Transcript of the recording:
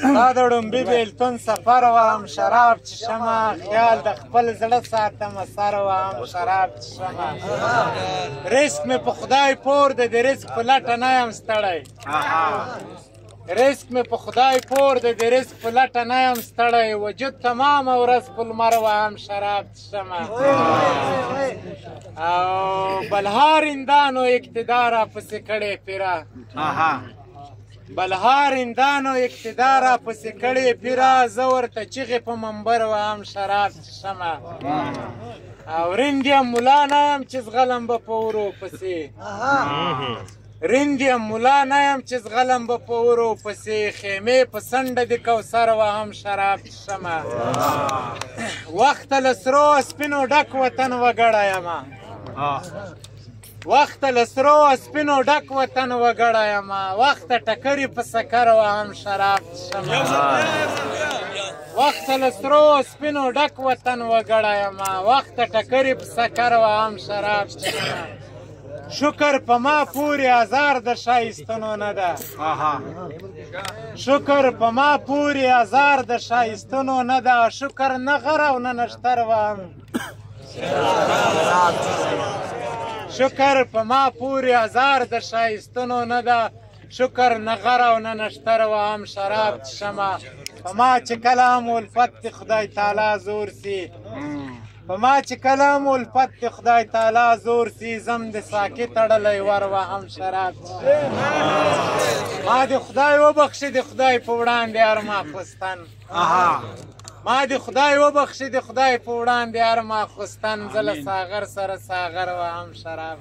ستا د ړومبي بېلتون سفر وهم شراب څښمه خیال د خپل زړه ساتمه سر وهم شراب څښمه رزق مې په خدای پور دی د رزق په لټه نه یم ستړی رزق مې په خدای پور دی د رزق په لټه نه یم ستړی وجود تمامه ورځ په لمر وهم شراب څښمه او بلهار اندانو اقتدار راپسې کړې پیره بلهار اندانو اقتدار راپسې کړې پیره زه ورته چغې په منبر وهم شراب څښمه او رند یم ملا نه یم چې زغلم به په ورو پسې رند یم ملا نه یم چې زغلم به په ورو پسې خیمې په څنډه د کوثر وهم شراب څښمه وخته له سرو سپینو ډک وطن وګړی یمه وخته له سرو سپینو ډک وطن وګړی یمه وخته ټکرې په سکر وهم شراب څښمه وخته له سرو سپینو ډک وطن وګړی یمه وخته ټکرې په سکر وهم شراب څښمه شکر په ما پورې ازار د ښایستنو نه ده شکر په ما پورې ازار د ښایستنو نه ده شکر نه غر او نه نښتر وهم شکر په ما پورې ازار د ښایستنو نه ده شکر نه غر او نه نښتر وهم شراب څښمه په ما چې کله هم الفت د خدای تعالی زور سي په ما چې کله هم الفت د خدای تعالی زور سي زم د ساکي تړلی ور وهم شراب ما د خدای وبخښي د خدای په وړاندې هر ماخوستن ما د خدای وبخښي د خدای په وړاندې هر ماخوستن زه له ساغر سره ساغر وهم شراب